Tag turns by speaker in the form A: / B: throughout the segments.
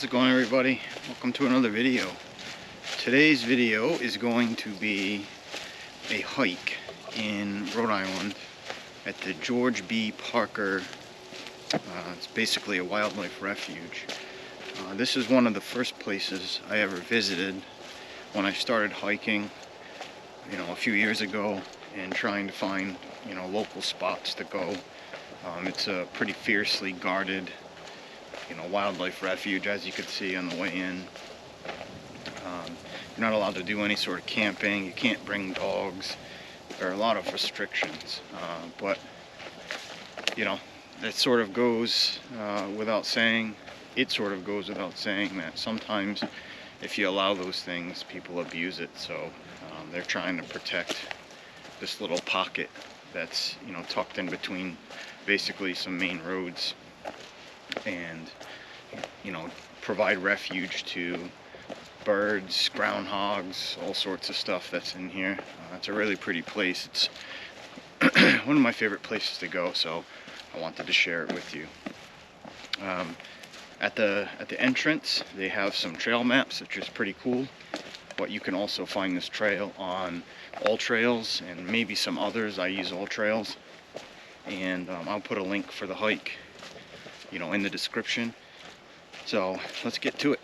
A: How's it going, everybody? Welcome to another video. Today's video is going to be a hike in Rhode Island at the George B. Parker. It's basically a wildlife refuge. This is one of the first places I ever visited when I started hiking, a few years ago, and trying to find, local spots to go. It's a pretty fiercely guarded, wildlife refuge, as you could see on the way in. You're not allowed to do any sort of camping. You can't bring dogs. There are a lot of restrictions, but that sort of goes without saying. It sort of goes without saying that sometimes if you allow those things, people abuse it. So they're trying to protect this little pocket that's tucked in between basically some main roads, and provide refuge to birds, groundhogs, all sorts of stuff that's in here. It's a really pretty place. It's one of my favorite places to go, so I wanted to share it with you. At the entrance, they have some trail maps, which is pretty cool. But you can also find this trail on All Trails and maybe some others. I use All Trails, and I'll put a link for the hike in the description. So let's get to it.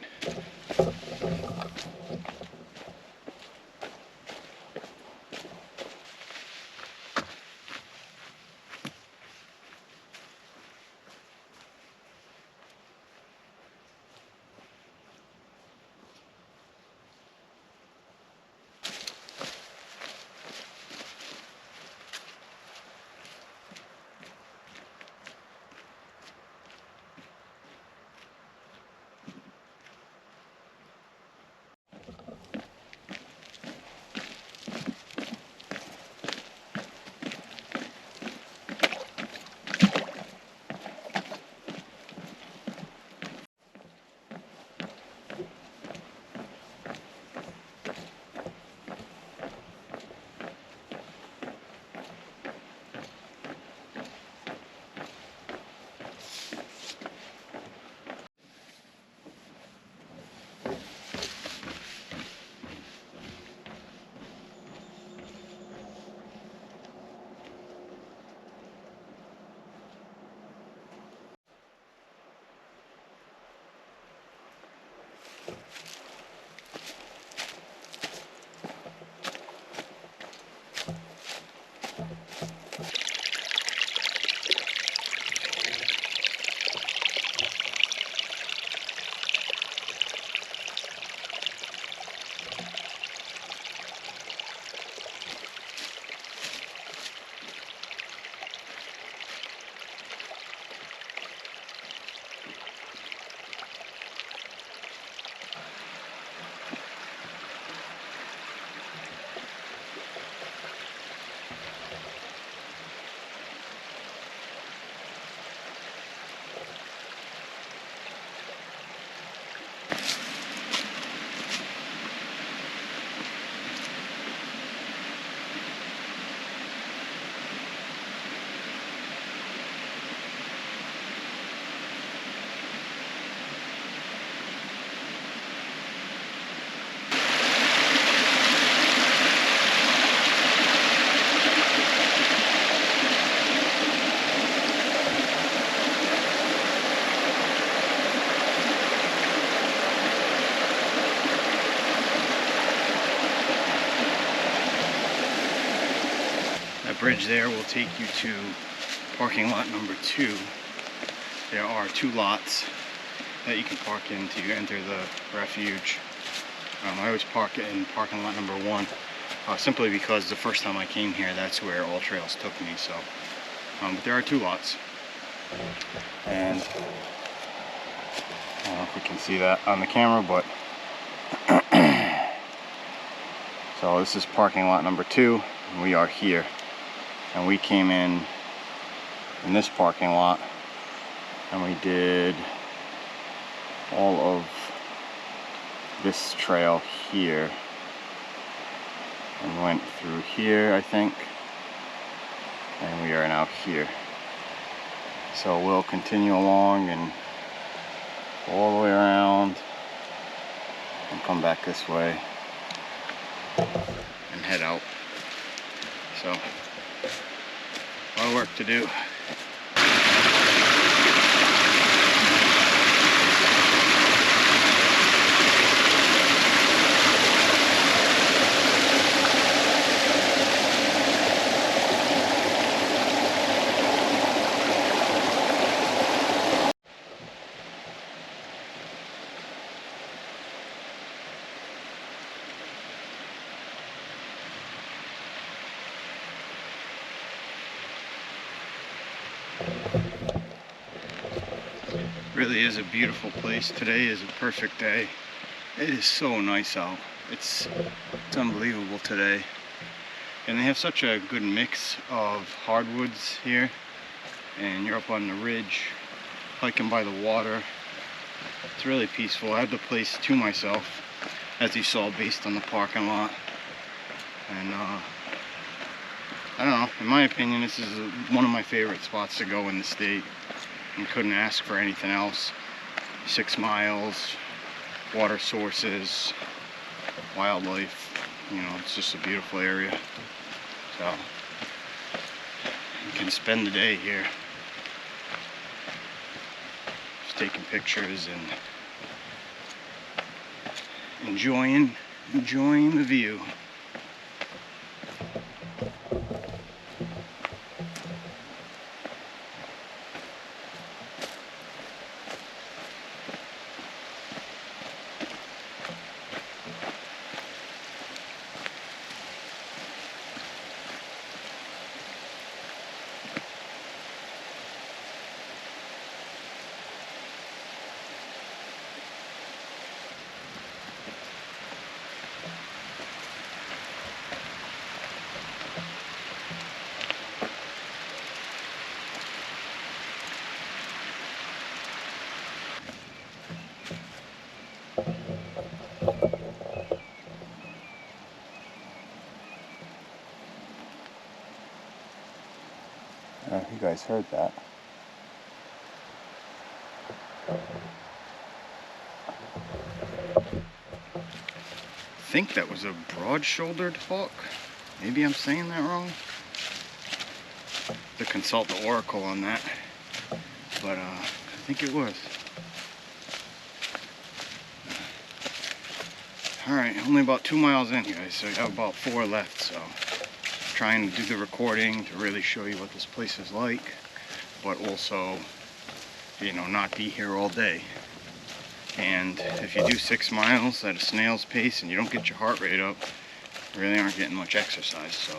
A: Bridge there will take you to parking lot number 2. There are 2 lots that you can park in to enter the refuge. I always park in parking lot number 1, simply because the first time I came here, that's where All Trails took me. So, but there are 2 lots, and I don't know if we can see that on the camera, but so this is parking lot number 2, and we are here. And we came in this parking lot, and we did all of this trail here and went through here, I think, and we are now here. So we'll continue along and all the way around and come back this way and head out. So, a lot of work to do. Really is a beautiful place. Today is a perfect day. It is so nice out. It's unbelievable today. And they have such a good mix of hardwoods here. And you're up on the ridge, hiking by the water. It's really peaceful. I have the place to myself, as you saw, based on the parking lot. And I don't know, in my opinion, this is one of my favorite spots to go in the state. And couldn't ask for anything else. 6 miles, water sources, wildlife, you know, it's just a beautiful area. So you can spend the day here just taking pictures and enjoying the view. I don't know if you guys heard that. I think that was a broad-shouldered hawk. Maybe I'm saying that wrong. To consult the oracle on that, but I think it was. Alright, only about 2 miles in, guys, so I have about 4 left, so trying to do the recording to really show you what this place is like, but also, you know, not be here all day. And if you do 6 miles at a snail's pace and you don't get your heart rate up, you really aren't getting much exercise. So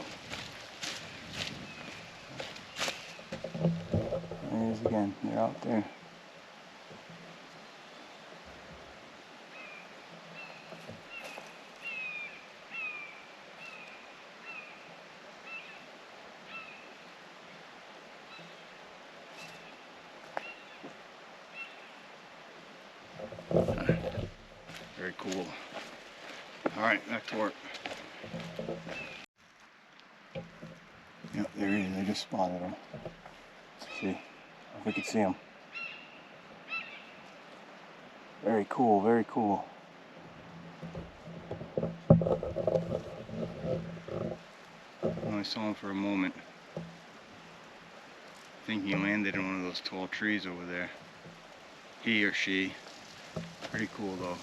A: there he is again. They're out there. Very cool. Alright, back to work. Yep, there he is. I just spotted him. Let's see if we can see him. Very cool, very cool. I only saw him for a moment. I think he landed in one of those tall trees over there. He or she. Pretty cool though.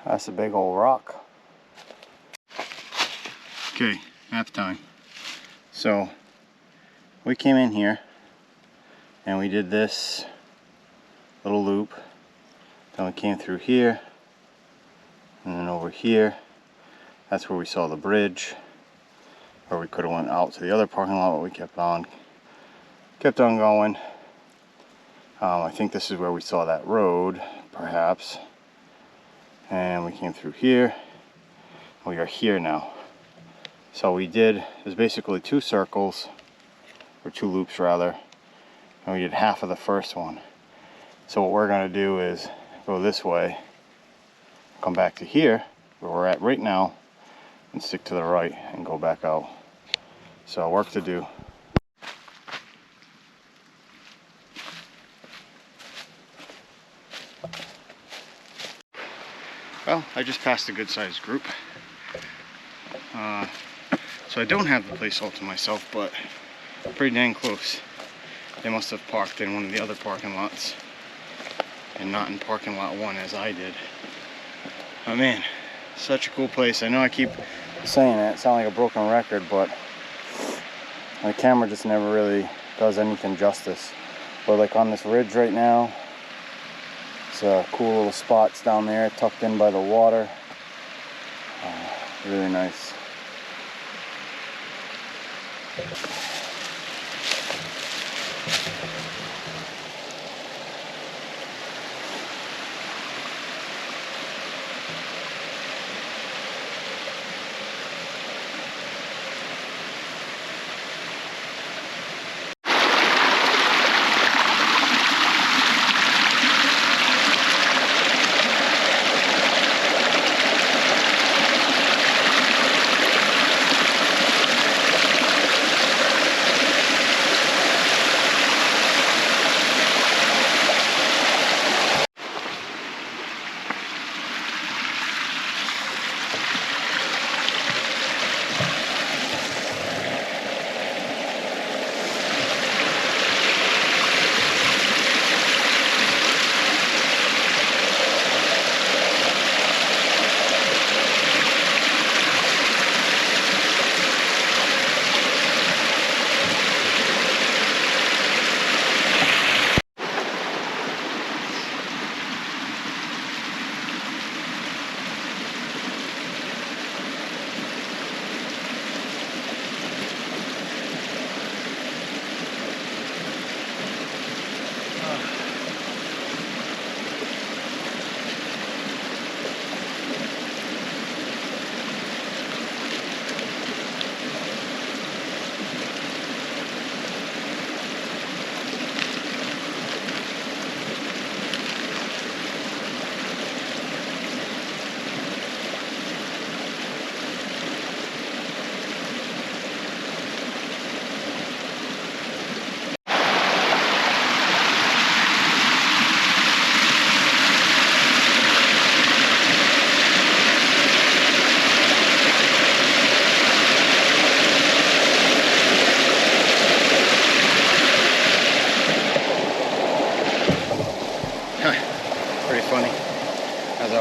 A: That's a big old rock. Okay, nap time. So we came in here and we did this little loop. Then we came through here and then over here. That's where we saw the bridge. Or we could have went out to the other parking lot, but we kept on going. I think this is where we saw that road, perhaps. And we came through here. We are here now. So we did, there's basically two circles, or two loops rather, and we did half of the first one. So what we're going to do is go this way, come back to here, where we're at right now, and stick to the right and go back out. So work to do. Well, I just passed a good sized group. So I don't have the place all to myself, but pretty dang close. They must have parked in one of the other parking lots and not in parking lot 1 as I did. Oh man, such a cool place. I know I keep saying it sound like a broken record, but my camera just never really does anything justice. But like on this ridge right now, it's a cool little spots down there tucked in by the water. Really nice.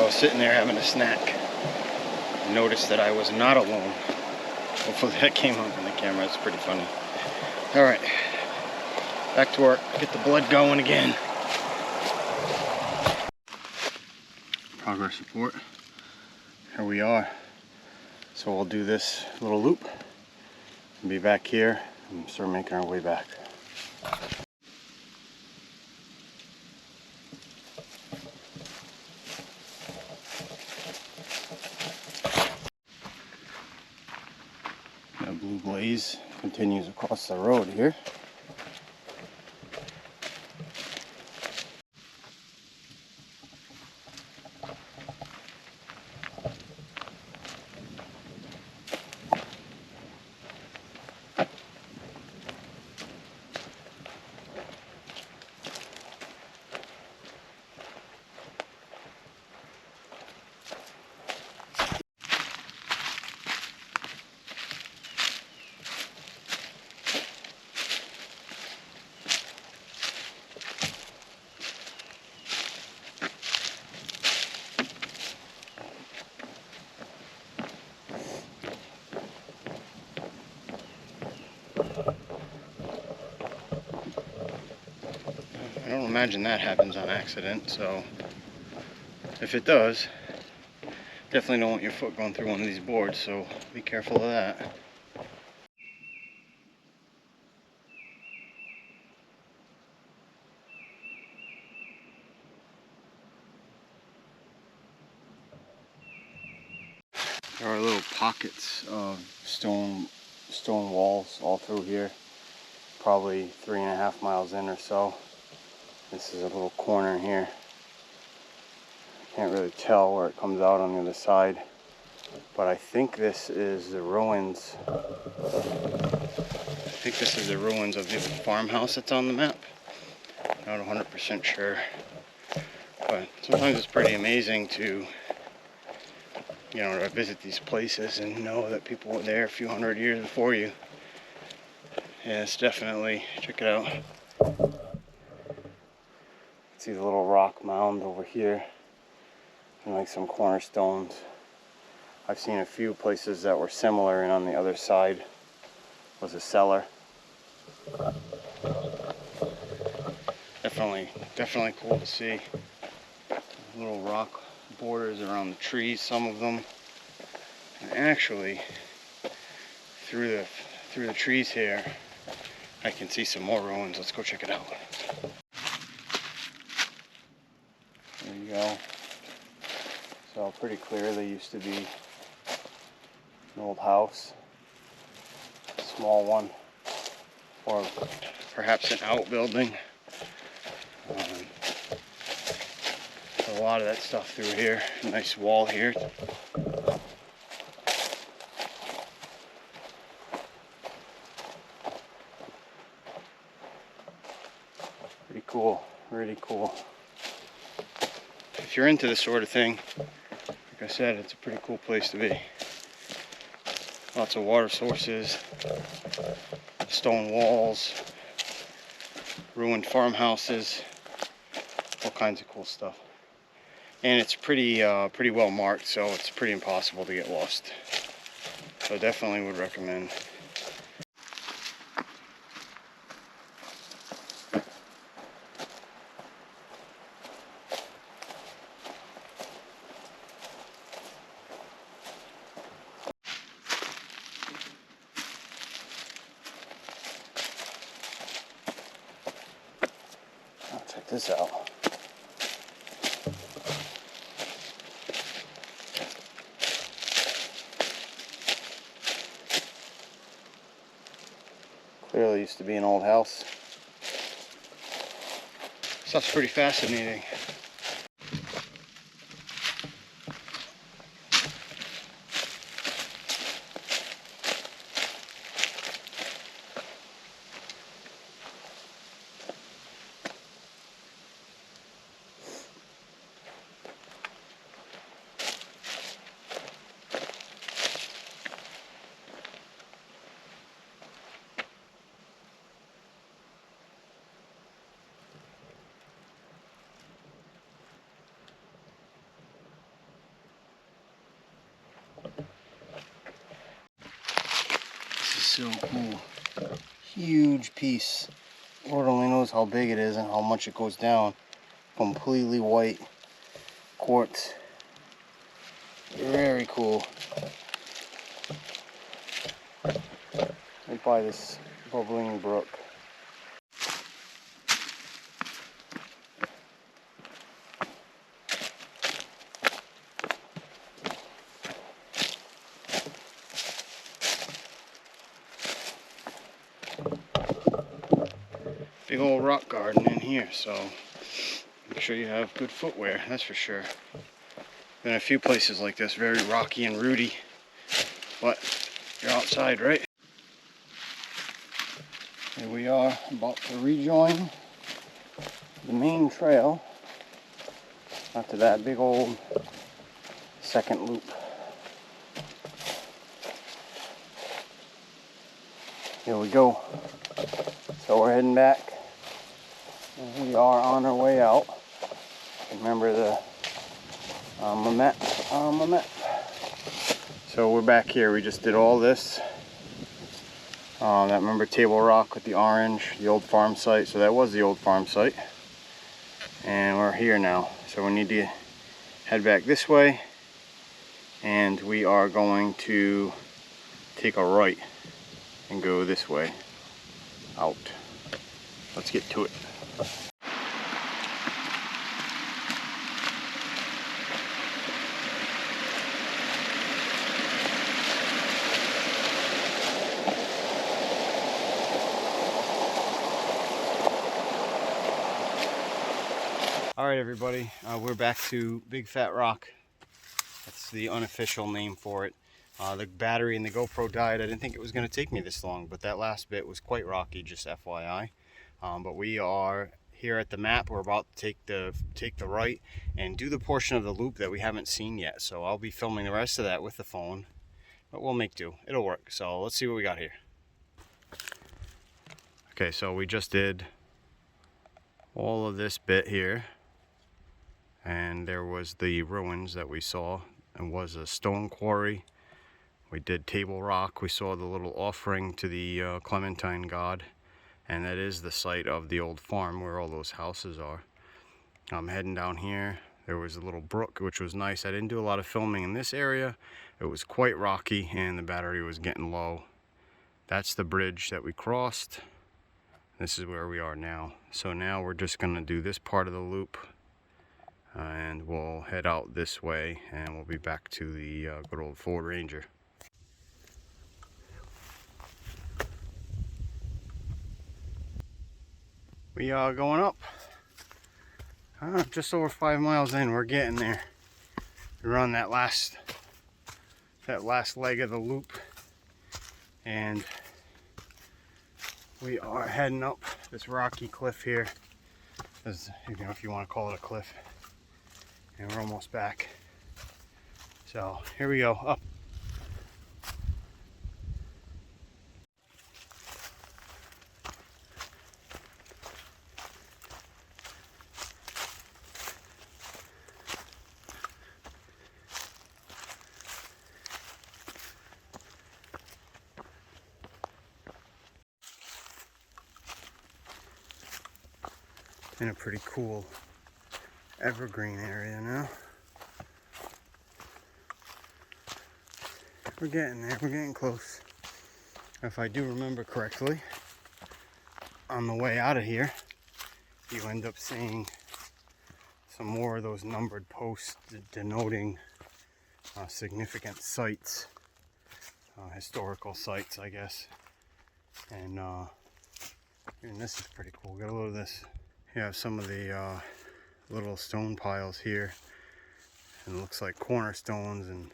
A: Sitting there having a snack, I noticed that I was not alone. Hopefully that came up in the camera. It's pretty funny. All right, back to work. Get the blood going again. Progress report. Here we are. So we'll do this little loop and be back here and start making our way back. Blue blaze continues across the road here. I don't imagine that happens on accident, so if it does, definitely don't want your foot going through one of these boards, so be careful of that. There are little pockets of stone walls all through here, probably 3.5 miles in or so. This is a little corner here. Can't really tell where it comes out on the other side, but I think this is the ruins. I think this is the ruins of the farmhouse that's on the map. Not 100% sure, but sometimes it's pretty amazing to, you know, to visit these places and know that people were there a few hundred years before you. Yeah, it's definitely, check it out. See the little rock mound over here and like some cornerstones. I've seen a few places that were similar, and on the other side was a cellar. Definitely cool to see. Little rock borders around the trees, some of them. And actually, through the trees here, I can see some more ruins. Let's go check it out. There you go. So pretty clear they used to be an old house, a small one, or perhaps an outbuilding. A lot of that stuff through here. Nice wall here. Pretty cool, really cool. If you're into this sort of thing, like I said, it's a pretty cool place to be. Lots of water sources, stone walls, ruined farmhouses, all kinds of cool stuff. And it's pretty well marked, so it's pretty impossible to get lost. So definitely would recommend. Check this out. Clearly used to be an old house. Stuff's pretty fascinating. So cool. Huge piece. Lord only knows how big it is and how much it goes down. Completely white quartz. Very cool. Right by this bubbling brook. Big old rock garden in here, so make sure you have good footwear, that's for sure. Been a few places like this, very rocky and rooty, but you're outside, right? Here we are, about to rejoin the main trail onto that big old second loop. Here we go. So we're heading back. And we are on our way out. Remember the map. So we're back here. We just did all this. That, remember Table Rock with the orange, the old farm site. So that was the old farm site. And we're here now, so we need to head back this way, and we are going to take a right and go this way out. Let's get to it. All right, everybody, we're back to Big Fat Rock. That's the unofficial name for it. The battery in the GoPro died. I didn't think it was going to take me this long, but that last bit was quite rocky, just FYI. But we are here at the map. We're about to take the right and do the portion of the loop that we haven't seen yet. So I'll be filming the rest of that with the phone, but we'll make do. It'll work. So let's see what we got here. Okay, so we just did all of this bit here, and there was the ruins that we saw. It was a stone quarry. We did Table Rock. We saw the little offering to the Clementine god, and that is the site of the old farm where all those houses are. I'm heading down here. There was a little brook, which was nice. I didn't do a lot of filming in this area. It was quite rocky and the battery was getting low. That's the bridge that we crossed. This is where we are now. So now we're just going to do this part of the loop, and we'll head out this way, and we'll be back to the good old Ford Ranger. We are going up. Just over 5 miles in. We're getting there. We're on that last leg of the loop, and we are heading up this rocky cliff here, as you know, if you want to call it a cliff. And we're almost back. So here we go, up. In a pretty cool evergreen area now. We're getting there, we're getting close. If I do remember correctly, on the way out of here, you end up seeing some more of those numbered posts denoting significant sites, historical sites, I guess. And this is pretty cool. Got a load of this. You have some of the little stone piles here, and it looks like cornerstones and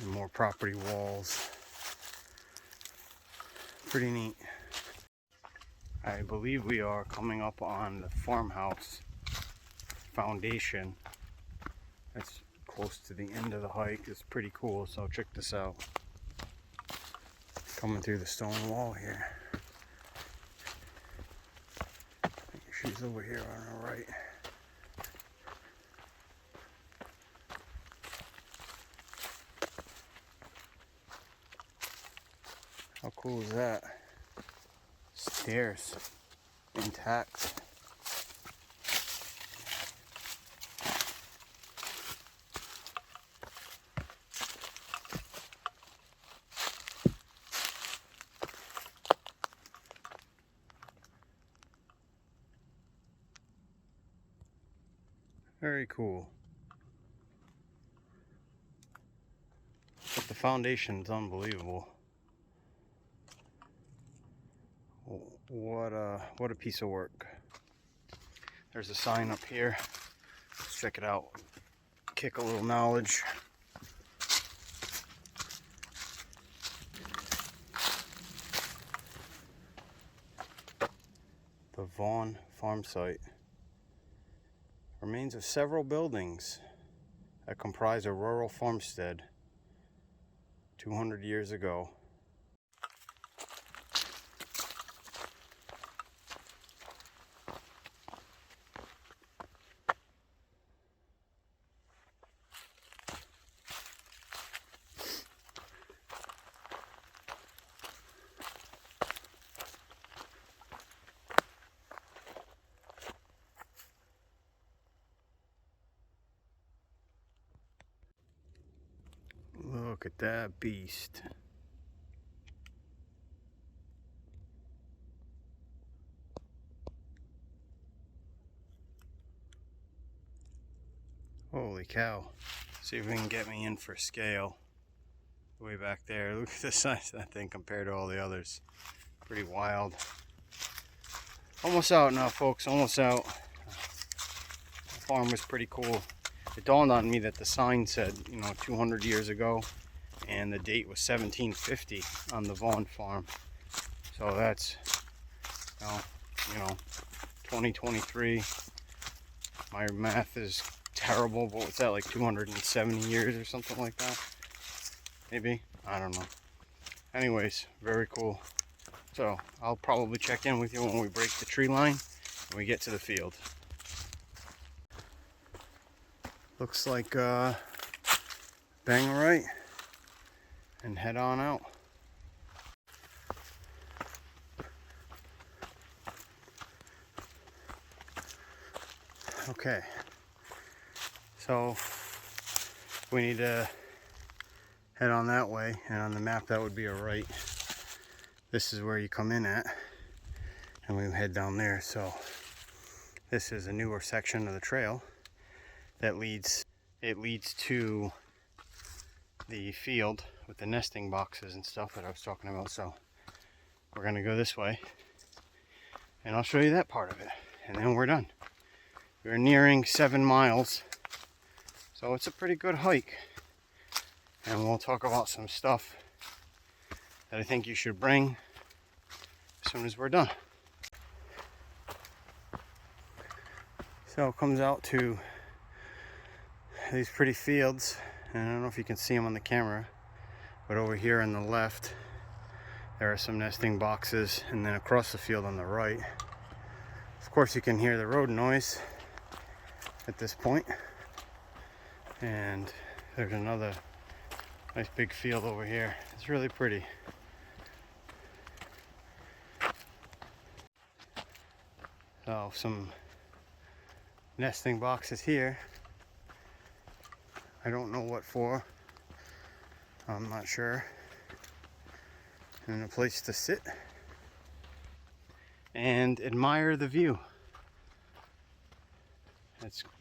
A: more property walls. Pretty neat. I believe we are coming up on the farmhouse foundation. That's close to the end of the hike. It's pretty cool, so check this out. Coming through the stone wall here. I think she's over here on our right. How cool is that? Stairs intact. Very cool. But the foundation's unbelievable. What a piece of work. There's a sign up here. Let's check it out. Kick a little knowledge. The Vaughn farm site. Remains of several buildings that comprise a rural farmstead 200 years ago. at that beast. Holy cow. See if we can get me in for scale. Way back there. Look at the size of that thing compared to all the others. Pretty wild. Almost out now, folks. Almost out. The farm was pretty cool. It dawned on me that the sign said, 200 years ago, and the date was 1750 on the Vaughn farm. So that's, 2023. My math is terrible, but what's that, like 270 years or something like that? Maybe? I don't know. Anyways, very cool. So I'll probably check in with you when we break the tree line and we get to the field. Looks like bang a right and head on out. Okay, so we need to head on that way, and on the map that would be a right. This is where you come in at, and we head down there. So this is a newer section of the trail that leads to the field with the nesting boxes and stuff that I was talking about. So we're gonna go this way, and I'll show you that part of it, and then we're done. We're nearing 7 miles, so it's a pretty good hike. And we'll talk about some stuff that I think you should bring as soon as we're done. So it comes out to these pretty fields, and I don't know if you can see them on the camera, but over here on the left there are some nesting boxes, and then across the field on the right, of course, you can hear the road noise at this point. And there's another nice big field over here. It's really pretty. So some nesting boxes here. I don't know what for. I'm not sure. And a place to sit and admire the view.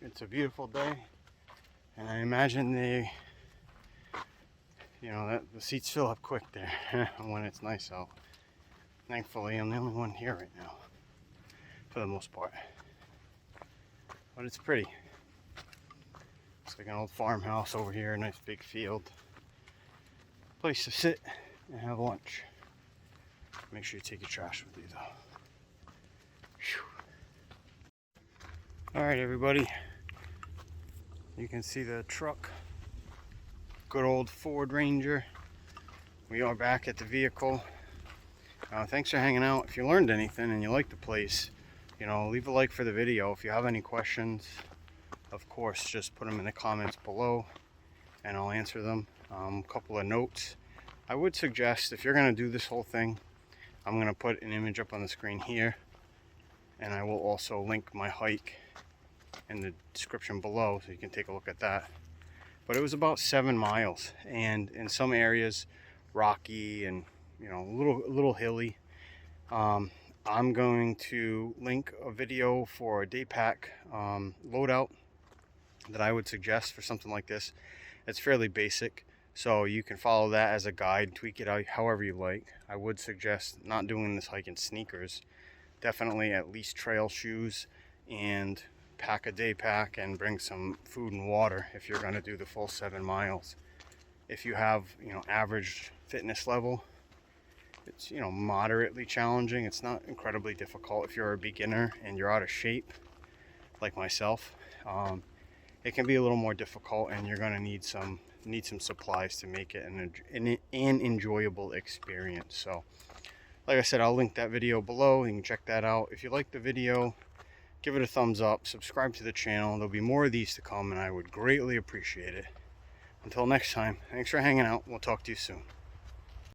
A: It's a beautiful day, and I imagine the seats fill up quick there when it's nice out. Thankfully, I'm the only one here right now, for the most part. But it's pretty. It's like an old farmhouse over here, a nice big field. Place to sit and have lunch. Make sure you take your trash with you though. Whew. All right, everybody. You can see the truck. Good old Ford Ranger. We are back at the vehicle. Thanks for hanging out. If you learned anything and you like the place, leave a like for the video. If you have any questions, of course, just put them in the comments below and I'll answer them. A couple of notes. I would suggest, if you're going to do this whole thing, I'm going to put an image up on the screen here, and I will also link my hike in the description below so you can take a look at that. But it was about 7 miles, and in some areas rocky and a little hilly. I'm going to link a video for a daypack loadout that I would suggest for something like this. It's fairly basic, so you can follow that as a guide, tweak it out however you like. I would suggest not doing this hike in sneakers. Definitely at least trail shoes, and pack a day pack and bring some food and water if you're going to do the full 7 miles. If you have average fitness level, it's moderately challenging. It's not incredibly difficult. If you're a beginner and you're out of shape like myself, it can be a little more difficult, and you're going to need some supplies to make it an enjoyable experience. So like I said, I'll link that video below. You can check that out. If you like the video, give it a thumbs up, subscribe to the channel. There'll be more of these to come, and I would greatly appreciate it. Until next time, thanks for hanging out. We'll talk to you soon.